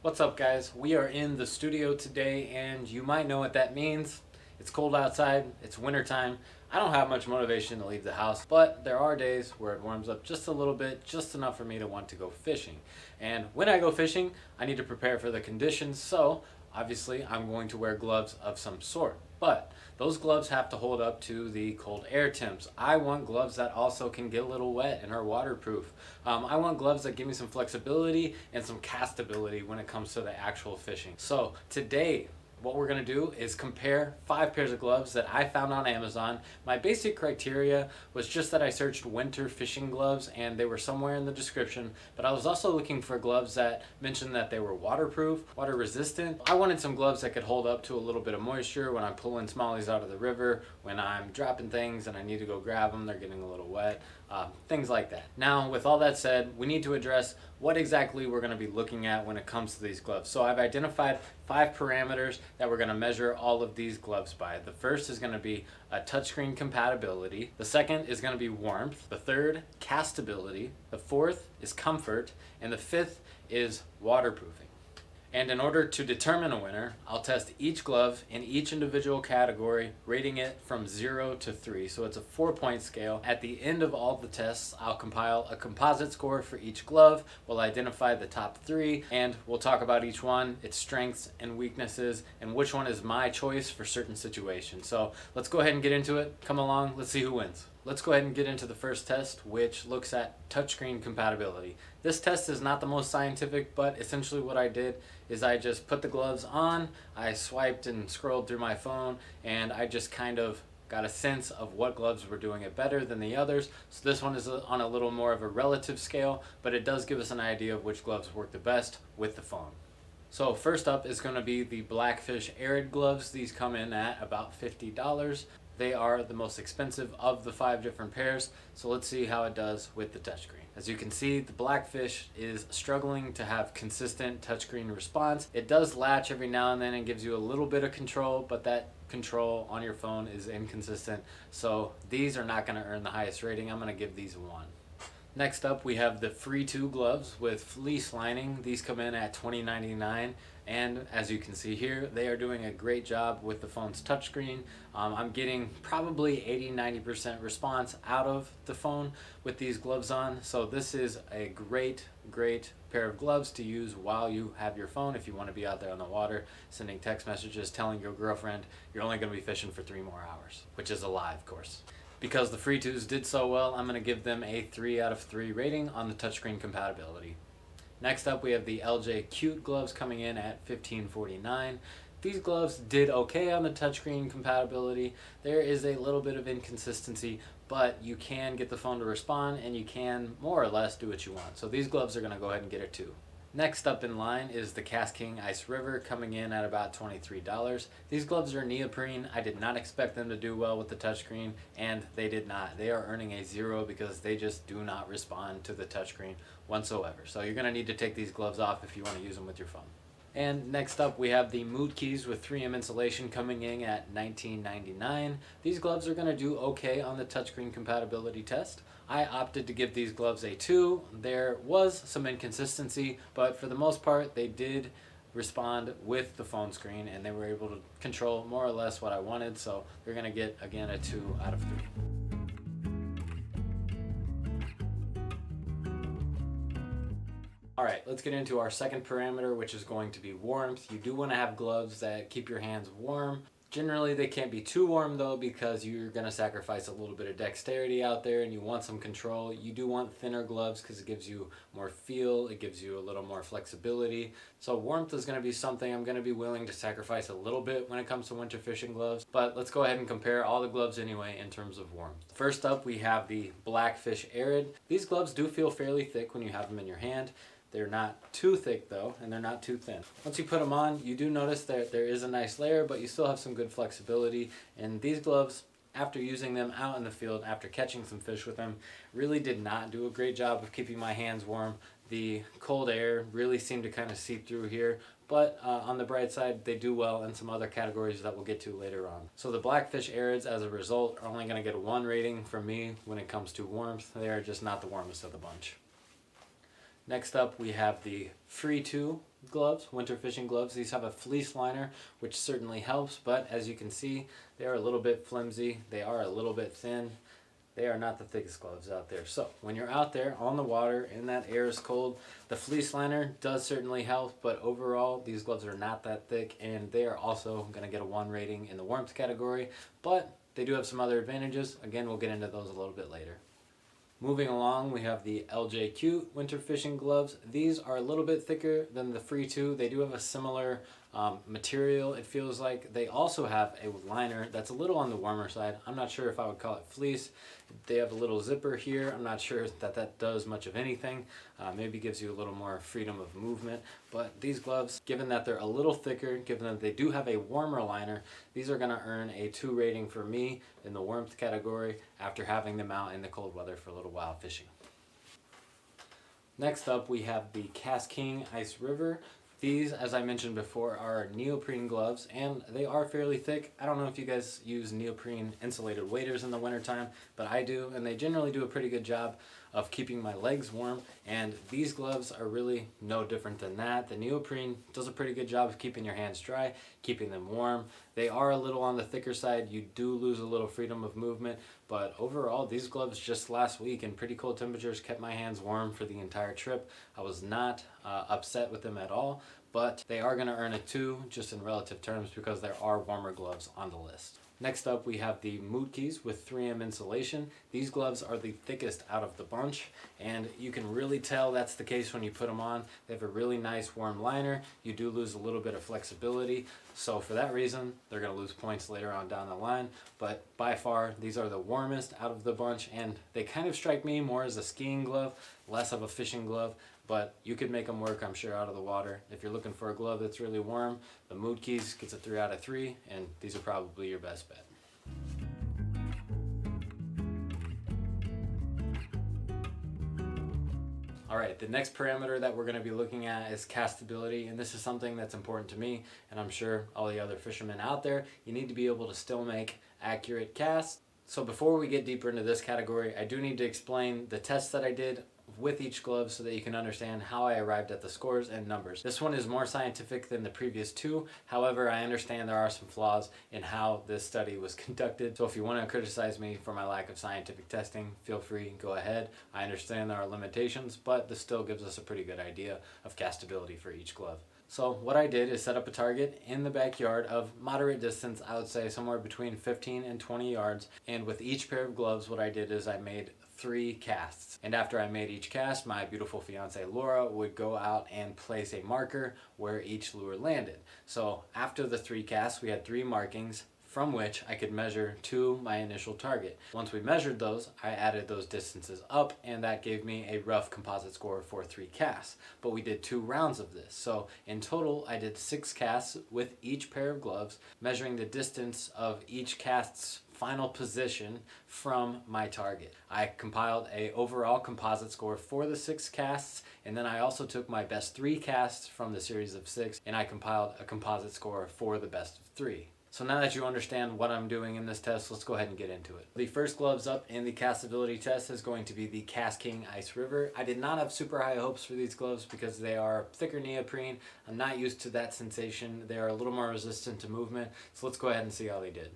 What's up, guys? We are in the studio today, and you might know what that means. It's cold outside, it's wintertime. I don't have much motivation to leave the house, but there are days where it warms up just a little bit, just enough for me to want to go fishing. And when I go fishing, I need to prepare for the conditions, so obviously I'm going to wear gloves of some sort. But those gloves have to hold up to the cold air temps. I want gloves that also can get a little wet and are waterproof. I want gloves that give me some flexibility and some castability when it comes to the actual fishing. So today, what we're going to do is compare 5 pairs of gloves that I found on Amazon. My basic criteria was just that I searched winter fishing gloves and they were somewhere in the description, but I was also looking for gloves that mentioned that they were waterproof, water resistant. I wanted some gloves that could hold up to a little bit of moisture when I'm pulling smallies out of the river, when I'm dropping things and I need to go grab them, they're getting a little wet, things like that. Now, with all that said, we need to address what exactly we're going to be looking at when it comes to these gloves. So I've identified 5 parameters that we're going to measure all of these gloves by. The first is going to be a touchscreen compatibility. The second is going to be warmth. The third, castability. The fourth is comfort. And the fifth is waterproofing. And in order to determine a winner, I'll test each glove in each individual category, rating it from 0 to 3. So it's a 4-point scale. At the end of all the tests, I'll compile a composite score for each glove. We'll identify the top 3, and we'll talk about each one, its strengths and weaknesses, and which one is my choice for certain situations. So let's go ahead and get into it. Come along, let's see who wins. Let's go ahead and get into the first test, which looks at touchscreen compatibility. This test is not the most scientific, but essentially what I did is I just put the gloves on, I swiped and scrolled through my phone, and I just kind of got a sense of what gloves were doing it better than the others. So this one is on a little more of a relative scale, but it does give us an idea of which gloves work the best with the phone. So first up is going to be the Blackfish Arid gloves. These come in at about $50. They are the most expensive of the 5 different pairs, so let's see how it does with the touchscreen. As you can see, the Blackfish is struggling to have consistent touchscreen response. It does latch every now and then and gives you a little bit of control, but that control on your phone is inconsistent, so these are not going to earn the highest rating. I'm going to give these a 1. Next up, we have the Free 2 gloves with fleece lining. These come in at $20.99, and as you can see here, they are doing a great job with the phone's touchscreen. I'm getting probably 80-90% response out of the phone with these gloves on, so this is a great pair of gloves to use while you have your phone if you want to be out there on the water, sending text messages, telling your girlfriend you're only going to be fishing for 3 more hours, which is a lie, of course. Because the Free 2s did so well, I'm going to give them a 3 out of 3 rating on the touchscreen compatibility. Next up, we have the LJ Cute gloves coming in at $15.49. These gloves did okay on the touchscreen compatibility. There is a little bit of inconsistency, but you can get the phone to respond and you can more or less do what you want. So these gloves are going to go ahead and get a 2. Next up in line is the Cast King Ice River, coming in at about $23. These gloves are neoprene. I did not expect them to do well with the touchscreen, and they did not. They are earning a 0 because they just do not respond to the touchscreen whatsoever. So you're going to need to take these gloves off if you want to use them with your phone. And next up, we have the Mood Keys with 3M insulation coming in at $19.99. These gloves are going to do okay on the touchscreen compatibility test. I opted to give these gloves a 2. There was some inconsistency, but for the most part, they did respond with the phone screen and they were able to control more or less what I wanted, so they're going to get, again, a 2 out of 3. Alright, let's get into our second parameter, which is going to be warmth. You do want to have gloves that keep your hands warm. Generally, they can't be too warm though, because you're going to sacrifice a little bit of dexterity out there and you want some control. You do want thinner gloves because it gives you more feel, it gives you a little more flexibility. So warmth is going to be something I'm going to be willing to sacrifice a little bit when it comes to winter fishing gloves. But let's go ahead and compare all the gloves anyway in terms of warmth. First up, we have the Blackfish Arid. These gloves do feel fairly thick when you have them in your hand. They're not too thick though, and they're not too thin. Once you put them on, you do notice that there is a nice layer, but you still have some good flexibility. And these gloves, after using them out in the field, after catching some fish with them, really did not do a great job of keeping my hands warm. The cold air really seemed to kind of seep through here, but on the bright side, they do well in some other categories that we'll get to later on. So the Blackfish Arids, as a result, are only going to get a 1 rating from me when it comes to warmth. They are just not the warmest of the bunch. Next up, we have the Free 2 gloves, winter fishing gloves. These have a fleece liner, which certainly helps, but as you can see, they are a little bit flimsy. They are a little bit thin. They are not the thickest gloves out there. So when you're out there on the water and that air is cold, the fleece liner does certainly help, but overall these gloves are not that thick, and they are also going to get a 1 rating in the warmth category, but they do have some other advantages. Again, we'll get into those a little bit later. Moving along, we have the LJQ winter fishing gloves. These are a little bit thicker than the Free 2. They do have a similar material, it feels like. They also have a liner that's a little on the warmer side. I'm not sure if I would call it fleece. They have a little zipper here. I'm not sure that that does much of anything. Maybe gives you a little more freedom of movement. But these gloves, given that they're a little thicker, given that they do have a warmer liner, these are going to earn a 2 rating for me in the warmth category after having them out in the cold weather for a little while fishing. Next up, we have the Cast King Ice River. These, as I mentioned before, are neoprene gloves, and they are fairly thick. I don't know if you guys use neoprene insulated waders in the wintertime, but I do, and they generally do a pretty good job of keeping my legs warm, and these gloves are really no different than that. The neoprene does a pretty good job of keeping your hands dry, keeping them warm. They are a little on the thicker side. You do lose a little freedom of movement, but overall, these gloves just last week in pretty cold temperatures kept my hands warm for the entire trip. I was not upset with them at all, but they are going to earn a 2 just in relative terms because there are warmer gloves on the list. Next up, we have the Mootkis with 3M insulation. These gloves are the thickest out of the bunch, and you can really tell that's the case when you put them on. They have a really nice warm liner. You do lose a little bit of flexibility, so for that reason, they're going to lose points later on down the line. But by far, these are the warmest out of the bunch, and they kind of strike me more as a skiing glove, less of a fishing glove. But you could make them work, I'm sure, out of the water. If you're looking for a glove that's really warm, the Mootkis gets a 3 out of 3, and these are probably your best bet. All right, the next parameter that we're going to be looking at is castability, and this is something that's important to me, and I'm sure all the other fishermen out there. You need to be able to still make accurate casts. So before we get deeper into this category, I do need to explain the tests that I did with each glove so that you can understand how I arrived at the scores and numbers. This one is more scientific than the previous 2. However, I understand there are some flaws in how this study was conducted. So if you want to criticize me for my lack of scientific testing, feel free, go ahead. I understand there are limitations, but this still gives us a pretty good idea of castability for each glove. So what I did is set up a target in the backyard of moderate distance, I would say somewhere between 15 and 20 yards. And with each pair of gloves, what I did is I made 3 casts. And after I made each cast, my beautiful fiance Laura would go out and place a marker where each lure landed. So after the 3 casts, we had 3 markings from which I could measure to my initial target. Once we measured those, I added those distances up, and that gave me a rough composite score for 3 casts. But we did 2 rounds of this. So in total, I did 6 casts with each pair of gloves, measuring the distance of each cast's final position from my target. I compiled a overall composite score for the 6 casts, and then I also took my best 3 casts from the series of 6, and I compiled a composite score for the best of 3. So now that you understand what I'm doing in this test, let's go ahead and get into it. The first gloves up in the castability test is going to be the Cast King Ice River. I did not have super high hopes for these gloves because they are thicker neoprene. I'm not used to that sensation. They are a little more resistant to movement. So let's go ahead and see how they did.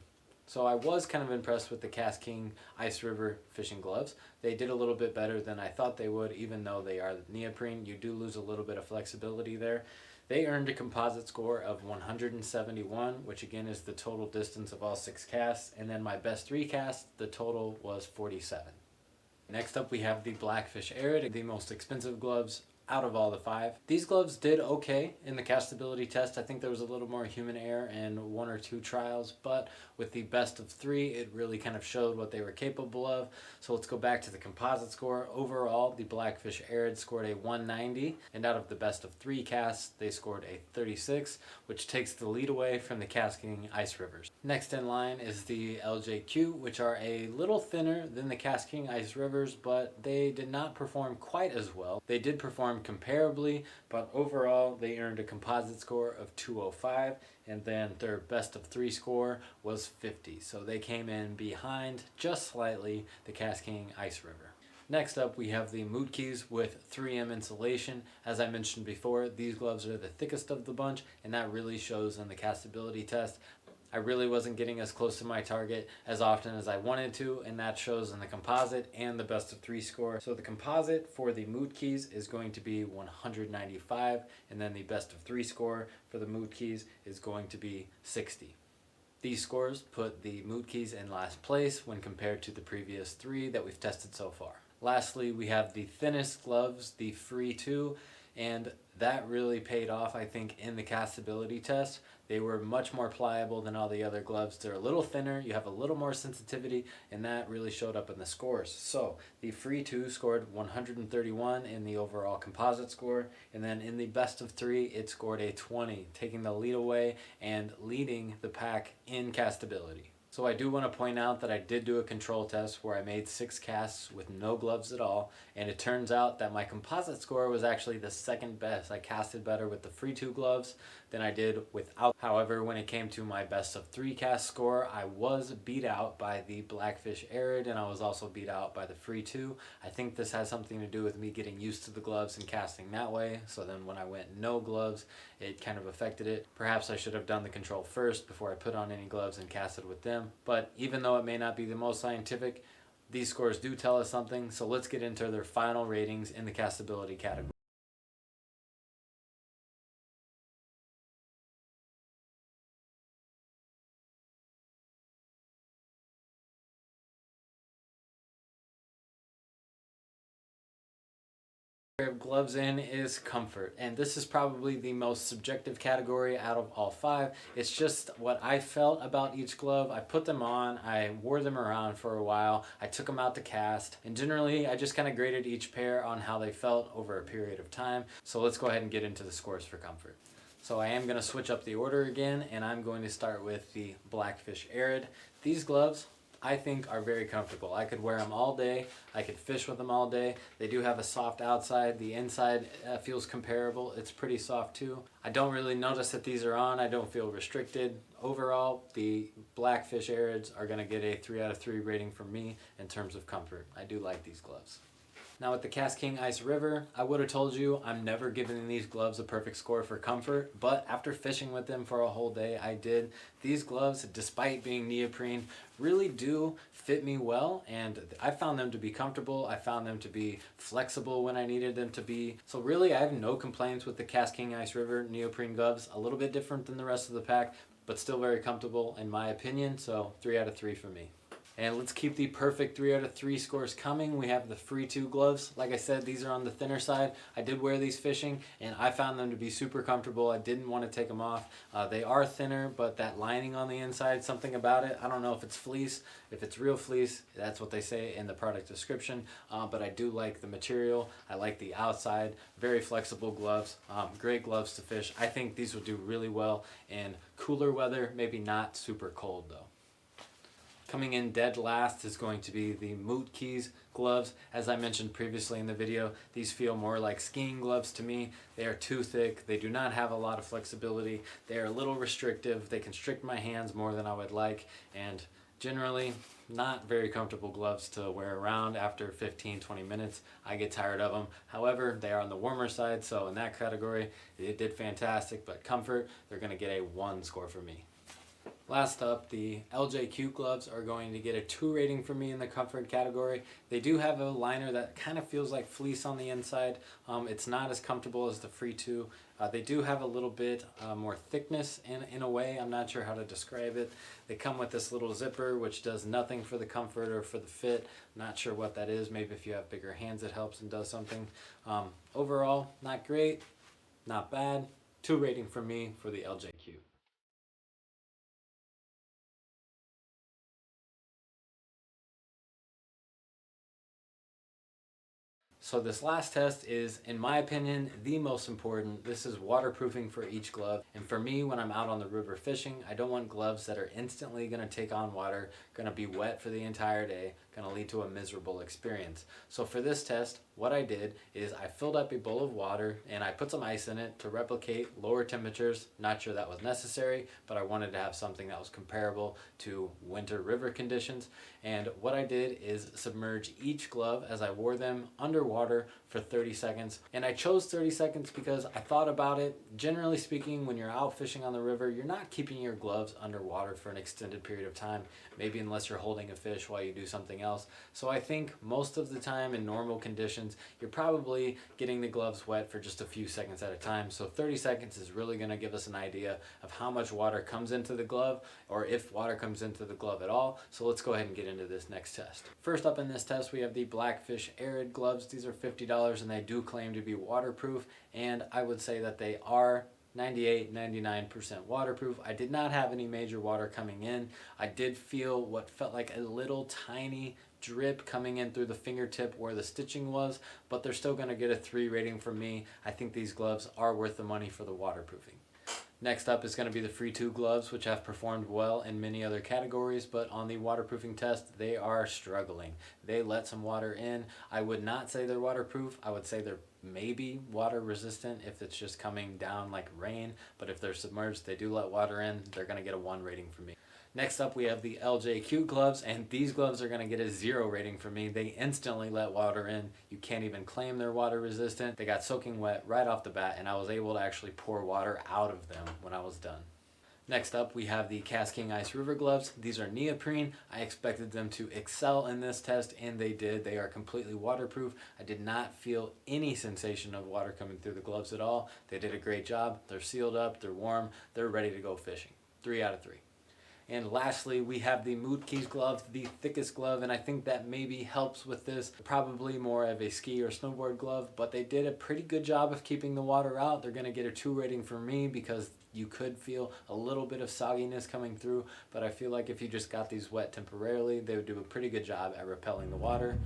So I was kind of impressed with the Cast King Ice River fishing gloves. They did a little bit better than I thought they would, even though they are neoprene. You do lose a little bit of flexibility there. They earned a composite score of 171, which again is the total distance of all 6 casts. And then my best 3 casts, the total was 47. Next up, we have the Blackfish Arid, the most expensive gloves out of all the 5. These gloves did okay in the castability test. I think there was a little more human error in 1 or 2 trials, but with the best of 3, it really kind of showed what they were capable of. So let's go back to the composite score. Overall, the Blackfish Arid scored a 190, and out of the best of 3 casts, they scored a 36, which takes the lead away from the Cast King Ice Rivers. Next in line is the LJQ, which are a little thinner than the Cast King Ice Rivers, but they did not perform quite as well. They did perform comparably, but overall they earned a composite score of 205, and then their best of 3 score was 50. So they came in behind just slightly the Cast King Ice River. Next up, we have the Moot Keys with 3M insulation. As I mentioned before, these gloves are the thickest of the bunch, and that really shows in the castability test. I really wasn't getting as close to my target as often as I wanted to, and that shows in the composite and the best of 3 score. So the composite for the Moot Keys is going to be 195, and then the best of 3 score for the Moot Keys is going to be 60. These scores put the Moot Keys in last place when compared to the previous 3 that we've tested so far. Lastly, we have the thinnest gloves, the Free 2, and that really paid off, I think, in the castability test. They were much more pliable than all the other gloves. They're a little thinner, you have a little more sensitivity, and that really showed up in the scores. So the Free 2 scored 131 in the overall composite score, and then in the best of 3, it scored a 20, taking the lead away and leading the pack in castability. So I do want to point out that I did do a control test where I made 6 casts with no gloves at all, and it turns out that my composite score was actually the second best. I casted better with the Free 2 gloves than I did without. However, when it came to my best of 3 cast score, I was beat out by the Blackfish Arid, and I was also beat out by the Free 2. I think this has something to do with me getting used to the gloves and casting that way, so then when I went no gloves, it kind of affected it. Perhaps I should have done the control first before I put on any gloves and casted with them. But even though it may not be the most scientific, these scores do tell us something, so let's get into their final ratings in the castability category. Of gloves in is comfort, and this is probably the most subjective category out of all 5. It's just what I felt about each glove. I put them on, I wore them around for a while, I took them out to cast, and generally I just kind of graded each pair on how they felt over a period of time. So let's go ahead and get into the scores for comfort. So I am going to switch up the order again, and I'm going to start with the Blackfish Arid. These gloves I think are very comfortable. I could wear them all day. I could fish with them all day. They do have a soft outside. The inside feels comparable. It's pretty soft too. I don't really notice that these are on. I don't feel restricted. Overall, the Blackfish Arids are going to get a 3 out of 3 rating from me in terms of comfort. I do like these gloves. Now with the KastKing Ice River, I would have told you I'm never giving these gloves a perfect score for comfort, but after fishing with them for a whole day, I did. These gloves, despite being neoprene, really do fit me well, and I found them to be comfortable. I found them to be flexible when I needed them to be. So really, I have no complaints with the KastKing Ice River neoprene gloves. A little bit different than the rest of the pack, but still very comfortable in my opinion, so 3 out of 3 for me. And let's keep the perfect 3 out of 3 scores coming. We have the Free 2 gloves. Like I said, these are on the thinner side. I did wear these fishing, and I found them to be super comfortable. I didn't want to take them off. They are thinner, but that lining on the inside, something about it, I don't know if it's fleece. If it's real fleece, that's what they say in the product description. But I do like the material. I like the outside. Very flexible gloves. Great gloves to fish. I think these would do really well in cooler weather, maybe not super cold though. Coming in dead last is going to be the Moot Keys gloves. As I mentioned previously in the video, these feel more like skiing gloves to me. They are too thick. They do not have a lot of flexibility. They are a little restrictive. They constrict my hands more than I would like, and generally not very comfortable gloves to wear around after 15-20 minutes. I get tired of them. However, they are on the warmer side, so in that category, it did fantastic, but comfort, they're gonna get a 1 score for me. Last up, the LJQ gloves are going to get a 2 rating for me in the comfort category. They do have a liner that kind of feels like fleece on the inside. It's not as comfortable as the Free 2. They do have a little bit more thickness in a way. I'm not sure how to describe it. They come with this little zipper which does nothing for the comfort or for the fit. Not sure what that is. Maybe if you have bigger hands it helps and does something. Overall, not great, not bad. 2 rating from me for the LJQ. So this last test is, in my opinion, the most important. This is waterproofing for each glove. And for me, when I'm out on the river fishing, I don't want gloves that are instantly going to take on water, going to be wet for the entire day. going to lead to a miserable experience. So for this test, what I did is I filled up a bowl of water and I put some ice in it to replicate lower temperatures. Not sure that was necessary, but I wanted to have something that was comparable to winter river conditions. And what I did is submerge each glove as I wore them underwater for 30 seconds. And I chose 30 seconds because I thought about it. Generally speaking, when you're out fishing on the river, you're not keeping your gloves underwater for an extended period of time, maybe unless you're holding a fish while you do something else. So I think most of the time in normal conditions, you're probably getting the gloves wet for just a few seconds at a time. So 30 seconds is really going to give us an idea of how much water comes into the glove, or if water comes into the glove at all. So let's go ahead and get into this next test. First up in this test, we have the Blackfish Arid gloves. These are $50 and they do claim to be waterproof, and I would say that they are 99% waterproof. I did not have any major water coming in. I did feel what felt like a little tiny drip coming in through the fingertip where the stitching was, but they're still going to get a 3 rating from me. I think these gloves are worth the money for the waterproofing. Next up is going to be the Free 2 gloves, which have performed well in many other categories, but on the waterproofing test, they are struggling. They let some water in. I would not say they're waterproof. I would say they're maybe water resistant if it's just coming down like rain, but if they're submerged, they do let water in. They're going to get a 1 rating from me. Next up, we have the LJQ gloves, and these gloves are going to get a 0 rating from me. They instantly let water in. You can't even claim they're water resistant. They got soaking wet right off the bat, and I was able to actually pour water out of them when I was done. Next up, we have the Casking Ice River gloves. These are neoprene. I expected them to excel in this test, and they did. They are completely waterproof. I did not feel any sensation of water coming through the gloves at all. They did a great job. They're sealed up, they're warm, they're ready to go fishing. 3 out of 3. And lastly, we have the Mootkeys glove, the thickest glove, and I think that maybe helps with this. Probably more of a ski or snowboard glove, but they did a pretty good job of keeping the water out. They're going to get a 2 rating from me because you could feel a little bit of sogginess coming through, but I feel like if you just got these wet temporarily, they would do a pretty good job at repelling the water.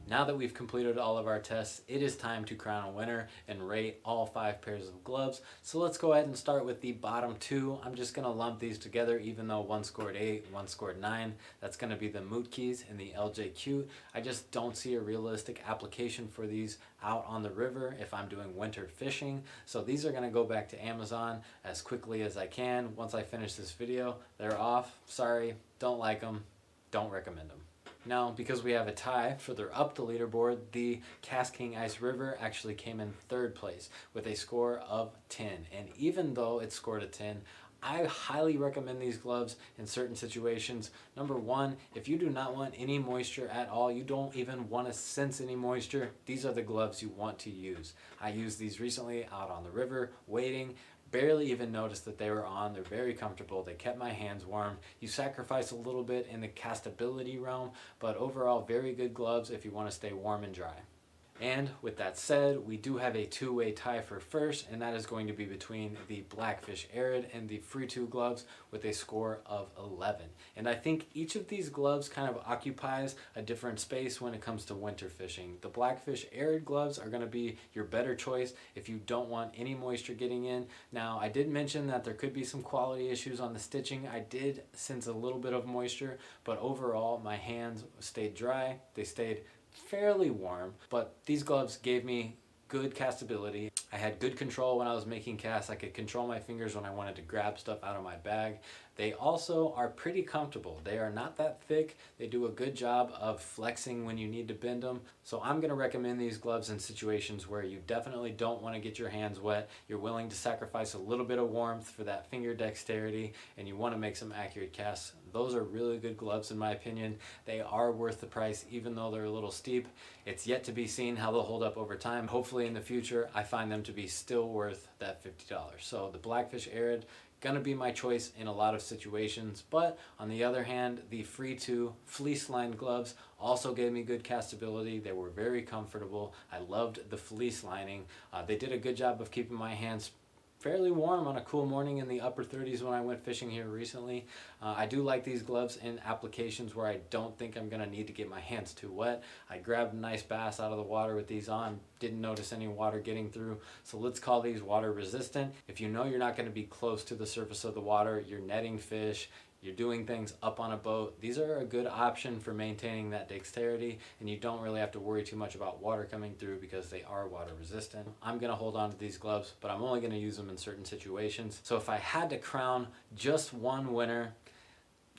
Now that we've completed all of our tests, it is time to crown a winner and rate all 5 pairs of gloves. So let's go ahead and start with the bottom 2. I'm just going to lump these together, even though one scored 8, one scored 9. That's going to be the Mootkeys and the LJQ. I just don't see a realistic application for these out on the river if I'm doing winter fishing. So these are going to go back to Amazon as quickly as I can. Once I finish this video, they're off. Sorry, don't like them, don't recommend them. Now, because we have a tie further up the leaderboard, the Casking Ice River actually came in 3rd place with a score of 10. And even though it scored a 10, I highly recommend these gloves in certain situations. Number 1, if you do not want any moisture at all, you don't even want to sense any moisture, these are the gloves you want to use. I used these recently out on the river, wading. Barely even noticed that they were on. They're very comfortable. They kept my hands warm. You sacrifice a little bit in the castability realm, but overall very good gloves if you want to stay warm and dry. And with that said, we do have a 2-way tie for first, and that is going to be between the Blackfish Arid and the Free 2 gloves with a score of 11. And I think each of these gloves kind of occupies a different space when it comes to winter fishing. The Blackfish Arid gloves are going to be your better choice if you don't want any moisture getting in. Now, I did mention that there could be some quality issues on the stitching. I did sense a little bit of moisture, but overall my hands stayed dry. They stayed fairly warm, but these gloves gave me good castability. I had good control when I was making casts. I could control my fingers when I wanted to grab stuff out of my bag. They also are pretty comfortable. They are not that thick. They do a good job of flexing when you need to bend them. So I'm going to recommend these gloves in situations where you definitely don't want to get your hands wet. You're willing to sacrifice a little bit of warmth for that finger dexterity, and you want to make some accurate casts. Those are really good gloves in my opinion. They are worth the price even though they're a little steep. It's yet to be seen how they'll hold up over time. Hopefully in the future I find them to be still worth that $50. So the Blackfish Arid, gonna be my choice in a lot of situations, but on the other hand, the Free 2 fleece lined gloves also gave me good castability. They were very comfortable. I loved the fleece lining. They did a good job of keeping my hands fairly warm on a cool morning, in the upper 30s when I went fishing here recently. I do like these gloves in applications where I don't think I'm gonna need to get my hands too wet. I grabbed a nice bass out of the water with these on, didn't notice any water getting through, so let's call these water resistant. If you know you're not gonna be close to the surface of the water, you're netting fish, you're doing things up on a boat, these are a good option for maintaining that dexterity, and you don't really have to worry too much about water coming through because they are water resistant. I'm gonna hold on to these gloves, but I'm only gonna use them in certain situations. So if I had to crown just one winner,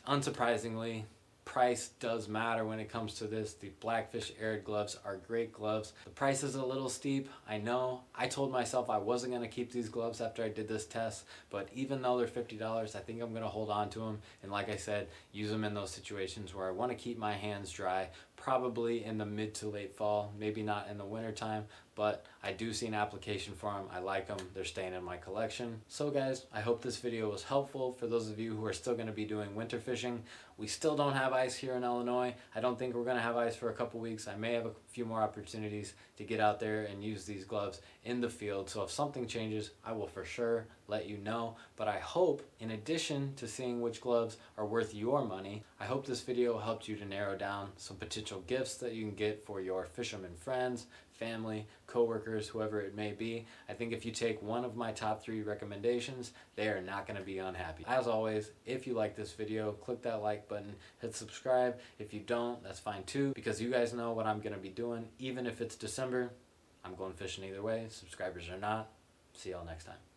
unsurprisingly, price does matter when it comes to this. The Blackfish Arid gloves are great gloves. The price is a little steep, I know. I told myself I wasn't going to keep these gloves after I did this test, but even though they're $50, I think I'm going to hold on to them, and like I said, use them in those situations where I want to keep my hands dry, probably in the mid to late fall, maybe not in the winter time, but I do see an application for them. I like them. They're staying in my collection. So guys, I hope this video was helpful for those of you who are still going to be doing winter fishing. We still don't have ice here in Illinois. I don't think we're going to have ice for a couple weeks. I may have a few more opportunities to get out there and use these gloves in the field. So if something changes, I will for sure let you know. But I hope, in addition to seeing which gloves are worth your money, I hope this video helped you to narrow down some potential gifts that you can get for your fisherman friends, family, coworkers, whoever it may be. I think if you take one of my top 3 recommendations, they are not going to be unhappy. As always, if you like this video, click that like button, hit subscribe. If you don't, that's fine too, because you guys know what I'm going to be doing. Even if it's December, I'm going fishing either way, subscribers or not. See y'all next time.